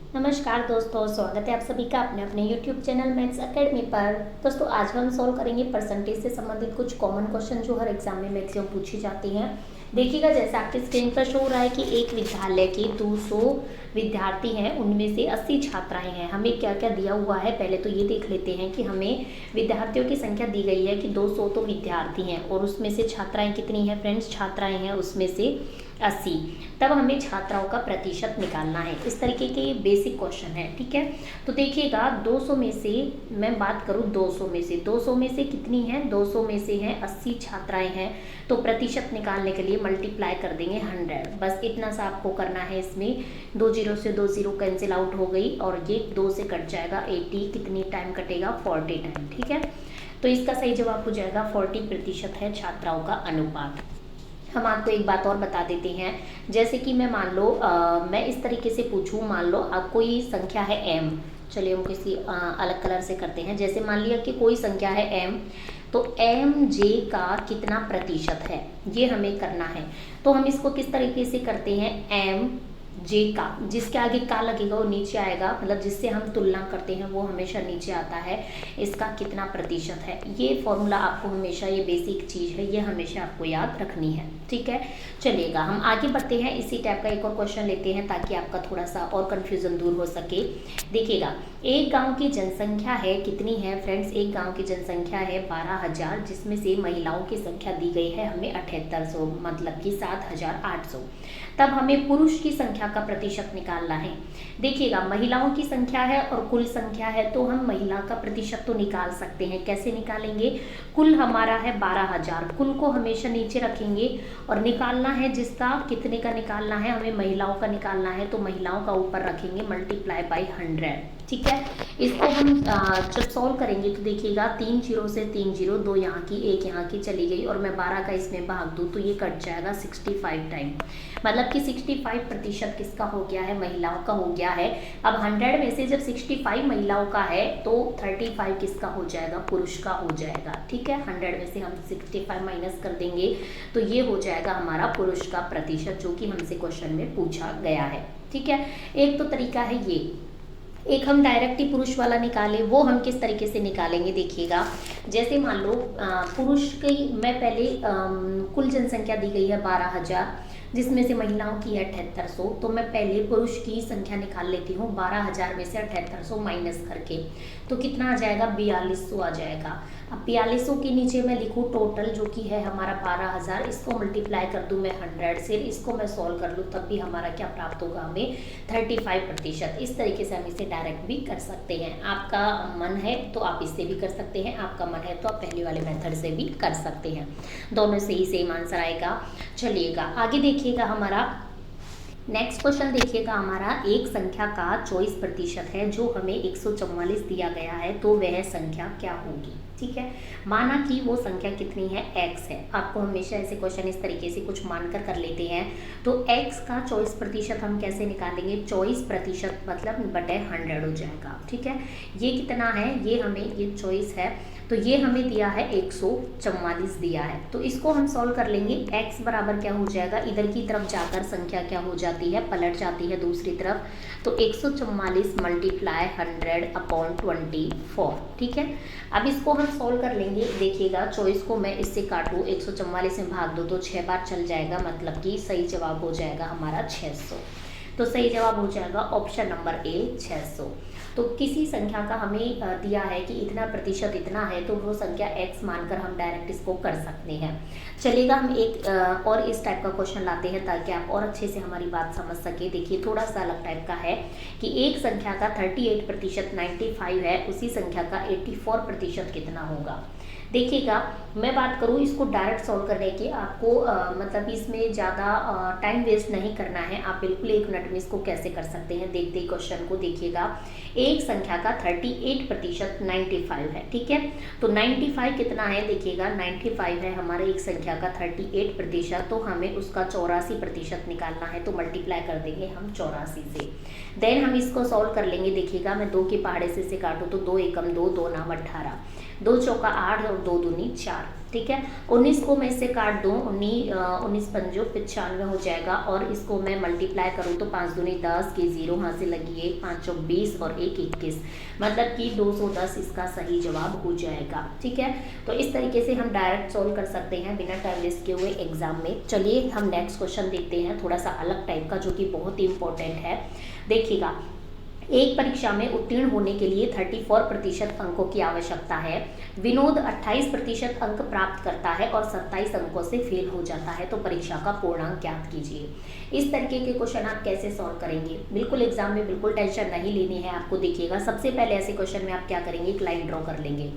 नमस्कार दोस्तों, स्वागत है आप सभी का अपने अपने YouTube चैनल मैथ्स एकेडमी पर। दोस्तों आज हम सॉल्व करेंगे परसेंटेज से संबंधित कुछ कॉमन क्वेश्चन जो हर एग्जाम में मैक्सिमम पूछी जाती हैं। देखिएगा जैसे आपकी स्क्रीन पर शो हो रहा है कि एक विद्यालय के 200 विद्यार्थी हैं, उनमें से 80 छात्राएं हैं। हमें क्या क्या दिया हुआ है पहले तो ये देख लेते हैं कि हमें विद्यार्थियों की संख्या दी गई है कि 200 तो विद्यार्थी हैं और उसमें से छात्राएं कितनी हैं फ्रेंड्स, छात्राएं हैं उसमें से 80। तब हमें छात्राओं का प्रतिशत निकालना है। इस तरीके के ये बेसिक क्वेश्चन है, ठीक है। तो देखिएगा 200 में से मैं बात करूँ 200 में से कितनी है, 200 में से हैं 80 छात्राएं हैं, तो प्रतिशत निकालने के लिए मल्टीप्लाई कर देंगे 100। बस इतना सा आपको करना है। इसमें 2 जीरो से 2 जीरो कैंसिल आउट हो गई और ये 2 से कट जाएगा 80। कितनी टाइम कटेगा, 40 टाइम, ठीक है। तो इसका सही जवाब हो जाएगा 40% है छात्राओं का अनुपात। हम आपको एक बात और बता देते हैं, जैसे कि मैं मान लो मैं इस तरीके से पूछूं, मान लो आप कोई संख्या है m। चलिए हम किसी अलग कलर से करते हैं। जैसे मान लिया कि कोई संख्या है m, तो एम जे का कितना प्रतिशत है ये हमें करना है। तो हम इसको किस तरीके से करते हैं, एम जे का, जिसके आगे का लगेगा वो नीचे आएगा, मतलब जिससे हम तुलना करते हैं वो हमेशा नीचे आता है। इसका कितना प्रतिशत है, ये फॉर्मूला आपको हमेशा, ये बेसिक चीज़ है, ये हमेशा आपको याद रखनी है, ठीक है। चलिएगा हम आगे बढ़ते हैं। इसी टाइप का एक और क्वेश्चन लेते हैं ताकि आपका थोड़ा सा और कन्फ्यूज़न दूर हो सके। देखिएगा एक गाँव की जनसंख्या है, कितनी है फ्रेंड्स, एक गाँव की जनसंख्या है 12,000, जिसमें से महिलाओं की संख्या दी गई है हमें 7800, मतलब कि 7,800। तब हमें पुरुष की संख्या का प्रतिशत निकालना है। देखिएगा महिलाओं की संख्या है और कुल संख्या है, तो हम महिला का प्रतिशत तो निकाल सकते हैं। कैसे निकालेंगे, कुल हमारा है 12,000, कुल को हमेशा नीचे रखेंगे और निकालना है जिसका, कितने का निकालना है, हमें महिलाओं का निकालना है, तो महिलाओं का ऊपर रखेंगे मल्टीप्लाई बाई 100, ठीक है। इसको हम जब सॉल्व करेंगे तो देखिएगा 3 जीरो से 3 जीरो, 2 यहाँ की 1 यहाँ की चली गई और मैं 12 का इसमें भाग दूँ तो ये कट जाएगा 65 टाइम, मतलब कि 65% किसका हो गया है, महिलाओं का हो गया है। अब 100 में से जब 65 महिलाओं का है तो 35 किसका हो जाएगा, पुरुष का हो जाएगा, ठीक है। 100 में से हम 65 माइनस कर देंगे तो ये हो जाएगा हमारा पुरुष का प्रतिशत, जो कि हमसे क्वेश्चन में पूछा गया है, ठीक है। एक तो तरीका है ये। एक हम डायरेक्ट ही पुरुष वाला निकालें, वो हम किस तरीके से निकालेंगे, देखिएगा जैसे मान लो पुरुष की, मैं पहले कुल जनसंख्या दी गई है 12,000, जिसमें से महिलाओं की है 7800, तो मैं पहले पुरुष की संख्या निकाल लेती हूँ। 12,000 में से 7800 माइनस करके तो कितना आ जाएगा, 4200 आ जाएगा। अब 4200 के नीचे मैं लिखूँ टोटल जो कि है हमारा 12,000, इसको मल्टीप्लाई कर दूँ मैं 100 से, इसको मैं सॉल्व कर लूँ तब भी हमारा क्या प्राप्त होगा, हमें 35%। इस तरीके से हम इसे डायरेक्ट भी कर सकते हैं। आपका मन है तो आप इससे भी कर सकते हैं, आपका मन है तो आप पहले वाले मेथड से भी कर सकते हैं, दोनों से ही सेम आंसर आएगा। चलिएगा आगे देखिएगा हमारा नेक्स्ट क्वेश्चन, देखिएगा हमारा एक संख्या का 24% है जो हमें 144 दिया गया है, तो वह संख्या क्या होगी, ठीक है। माना कि वो संख्या कितनी है, x है। आपको हमेशा ऐसे क्वेश्चन इस तरीके से कुछ मानकर कर लेते हैं। तो x का 24% हम कैसे निकालेंगे, 24% मतलब बटे 100 हो जाएगा, ठीक है। ये कितना है, ये हमें, ये 24 है तो ये हमें दिया है 144 दिया है, तो इसको हम सॉल्व कर लेंगे। x बराबर क्या हो जाएगा, इधर की तरफ जाकर संख्या क्या हो जाती है, पलट जाती है दूसरी तरफ, तो 144 मल्टीप्लाई 100/24, ठीक है। अब इसको हम सॉल्व कर लेंगे। देखिएगा 24 को मैं इससे काटूँ, 144 में भाग दो तो 6 बार चल जाएगा, मतलब कि सही जवाब हो जाएगा हमारा 600। तो सही जवाब हो जाएगा ऑप्शन नंबर ए 600। तो किसी संख्या का हमें दिया है कि इतना प्रतिशत इतना है, तो वो संख्या x मानकर हम डायरेक्ट इसको कर सकते हैं। चलिएगा हम एक और इस टाइप का क्वेश्चन लाते हैं ताकि आप और अच्छे से हमारी बात समझ सके। देखिए थोड़ा सा अलग टाइप का है कि एक संख्या का 38% 95 है, उसी संख्या का 84% कितना होगा। देखिएगा मैं बात करूँ इसको डायरेक्ट सॉल्व करने की, आपको मतलब इसमें ज़्यादा टाइम वेस्ट नहीं करना है। आप बिल्कुल 1 मिनट में इसको कैसे कर सकते हैं देखते ही क्वेश्चन को। देखिएगा एक संख्या का 38% 95 है, ठीक है। तो 95 कितना है, देखिएगा 95 है हमारे एक संख्या का 38%, तो हमें उसका 84% निकालना है, तो मल्टीप्लाई कर देंगे हम 84 से। देन हम इसको सॉल्व कर लेंगे। देखिएगा मैं 2 के पहाड़े से काटूँ तो 2 एकम 2, 2 नाम 18, 2 चौका 8 और 2 दूनी 4, ठीक है। 19 को मैं इससे काट दूँ, 19 पंजो 95 हो जाएगा, और इसको मैं मल्टीप्लाई करूँ तो 5 दूनी 10 के 0 यहाँ से लगी 1, 5 चौक 20 और 1 21, मतलब कि 210 इसका सही जवाब हो जाएगा। ठीक है, तो इस तरीके से हम डायरेक्ट सॉल्व कर सकते हैं बिना टाइम वेस्ट किए हुए एग्जाम में। चलिए हम नेक्स्ट क्वेश्चन देखते हैं, थोड़ा सा अलग टाइप का, जो कि बहुत ही इंपॉर्टेंट है। देखिएगा, एक परीक्षा में उत्तीर्ण होने के लिए 34% अंकों की आवश्यकता है। विनोद 28% अंक प्राप्त करता है और 27 अंकों से फेल हो जाता है, तो परीक्षा का पूर्णांक ज्ञात कीजिए। इस तरीके के क्वेश्चन आप कैसे सॉल्व करेंगे? बिल्कुल एग्जाम में बिल्कुल टेंशन नहीं लेनी है आपको। देखिएगा, सबसे पहले ऐसे क्वेश्चन में आप क्या करेंगे, एक लाइन ड्रॉ कर लेंगे,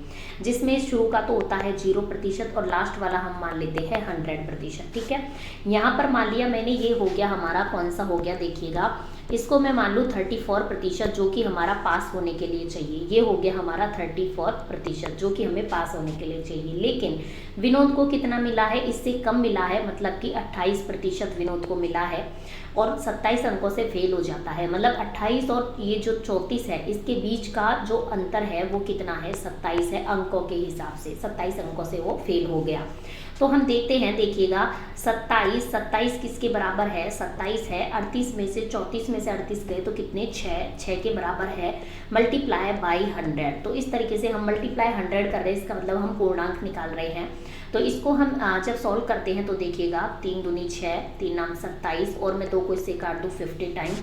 जिसमें शुरू का तो होता है 0% और लास्ट वाला हम मान लेते हैं 100%। ठीक है, यहाँ पर मान लिया मैंने, ये हो गया हमारा, कौन सा हो गया, देखिएगा, इसको मैं मान लूँ 34%, जो कि हमारा पास होने के लिए चाहिए। ये हो गया हमारा 34%, जो कि हमें पास होने के लिए चाहिए। लेकिन विनोद को कितना मिला है, इससे कम मिला है, मतलब कि 28% विनोद को मिला है और 27 अंकों से फेल हो जाता है। मतलब 28 और ये जो 34 है, इसके बीच का जो अंतर है वो कितना है, 27 है। अंकों के हिसाब से 27 अंकों से वो फेल हो गया। तो हम देखते हैं, देखिएगा, 27 किसके बराबर है, 27 है, 38 में से 34 में से 38 गए तो कितने, 6 के बराबर है, मल्टीप्लाई बाई 100। तो इस तरीके से हम मल्टीप्लाई 100 कर रहे हैं, इसका मतलब हम पूर्णांक निकाल रहे हैं। तो इसको हम जब सॉल्व करते हैं तो देखिएगा, 3 दूनी 6, 3 नाम 27, और मैं 2 को इससे काट दूँ 50 टाइम।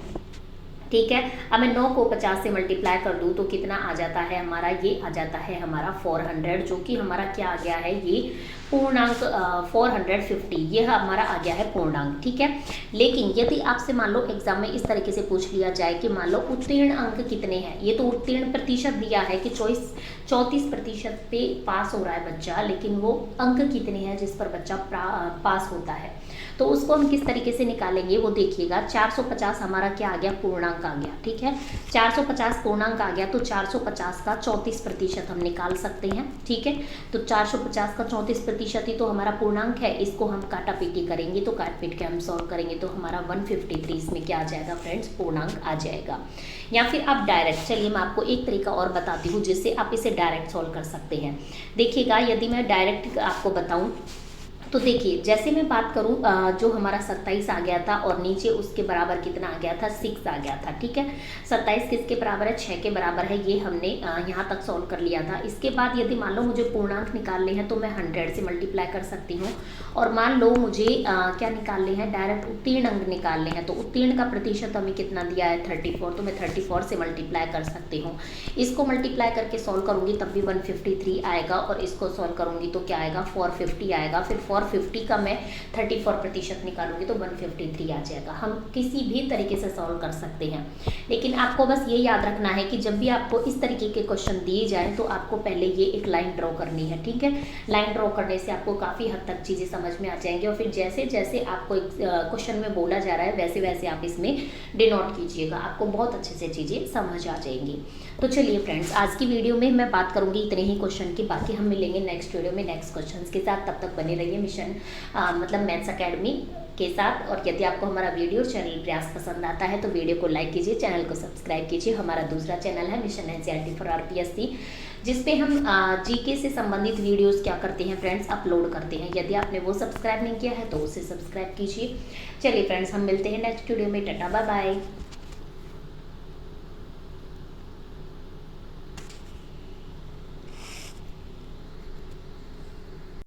ठीक है, अब मैं 9 को 50 से मल्टीप्लाई कर दूँ तो कितना आ जाता है हमारा, ये आ जाता है हमारा 400, जो कि हमारा क्या आ गया है, ये पूर्णांक 450, ये हमारा आ गया है पूर्णांक। ठीक है, लेकिन यदि आपसे मान लो एग्जाम में इस तरीके से पूछ लिया जाए कि मान लो उत्तीर्ण अंक कितने हैं, ये तो उत्तीर्ण प्रतिशत दिया है कि 34% पे पास हो रहा है बच्चा, लेकिन वो अंक कितने हैं जिस पर बच्चा पास होता है, तो उसको हम किस तरीके से निकालेंगे वो देखिएगा। 450 हमारा क्या आ गया, पूर्णांक आ गया। ठीक है, 450 पूर्णांक आ गया, तो 450 का 34% हम निकाल सकते हैं। ठीक है, तो 450 का 34% ही तो हमारा पूर्णांक है। इसको हम काटा पीटी करेंगे, तो काट पीट के हम सॉल्व करेंगे तो हमारा 153 इसमें क्या आ जाएगा फ्रेंड्स, पूर्णांक आ जाएगा। या फिर आप डायरेक्ट, चलिए मैं आपको एक तरीका और बताती हूँ जिससे आप इसे डायरेक्ट सॉल्व कर सकते हैं। देखिएगा, यदि मैं डायरेक्ट आपको बताऊँ तो देखिए, जैसे मैं बात करूं, जो हमारा 27 आ गया था और नीचे उसके बराबर कितना आ गया था, 6 आ गया था। ठीक है, 27 किसके बराबर है, 6 के बराबर है। ये हमने यहाँ तक सॉल्व कर लिया था। इसके बाद यदि मान लो मुझे पूर्णांक निकालने हैं तो मैं 100 से मल्टीप्लाई कर सकती हूँ, और मान लो मुझे क्या निकालने हैं, डायरेक्ट उत्तीर्ण अंक निकालने हैं। तो उत्तीर्ण का प्रतिशत हमें कितना दिया है, 34, तो मैं 34 से मल्टीप्लाई कर सकती हूँ। इसको मल्टीप्लाई करके सॉल्व करूँगी तब भी 153 आएगा, और इसको सॉल्व करूँगी तो क्या आएगा, 450 आएगा। फिर 450 का मैं 34% निकालूंगी तो 153 आ जाएगा। हम किसी भी तरीके से सॉल्व कर सकते हैं, लेकिन आपको बस ये याद रखना है कि जब भी आपको इस तरीके के क्वेश्चन दिए जाए तो आपको पहले ये एक लाइन ड्रॉ करनी है। ठीक है, लाइन ड्रॉ करने से आपको काफ़ी हद तक चीज़ें समझ में आ जाएंगी, और फिर जैसे जैसे आपको क्वेश्चन में बोला जा रहा है वैसे वैसे आप इसमें डिनोट कीजिएगा, आपको बहुत अच्छे से चीज़ें समझ आ जाएंगी। तो चलिए फ्रेंड्स, आज की वीडियो में मैं बात करूंगी इतने ही क्वेश्चन की। बाकी हम मिलेंगे नेक्स्ट वीडियो में नेक्स्ट क्वेश्चंस के साथ। तब तक बने रहिए मिशन मतलब मैथ्स एकेडमी के साथ। और यदि आपको हमारा वीडियो चैनल प्रयास पसंद आता है तो वीडियो को लाइक कीजिए, चैनल को सब्सक्राइब कीजिए। हमारा दूसरा चैनल है मिशन एनसीईआरटी फॉर आरपीएससी, जिसपे हम जीके से संबंधित वीडियोस क्या करते हैं फ्रेंड्स, अपलोड करते हैं। यदि आपने वो सब्सक्राइब नहीं किया है तो उसे सब्सक्राइब कीजिए। चलिए फ्रेंड्स, हम मिलते हैं नेक्स्ट वीडियो में। Tata bye bye.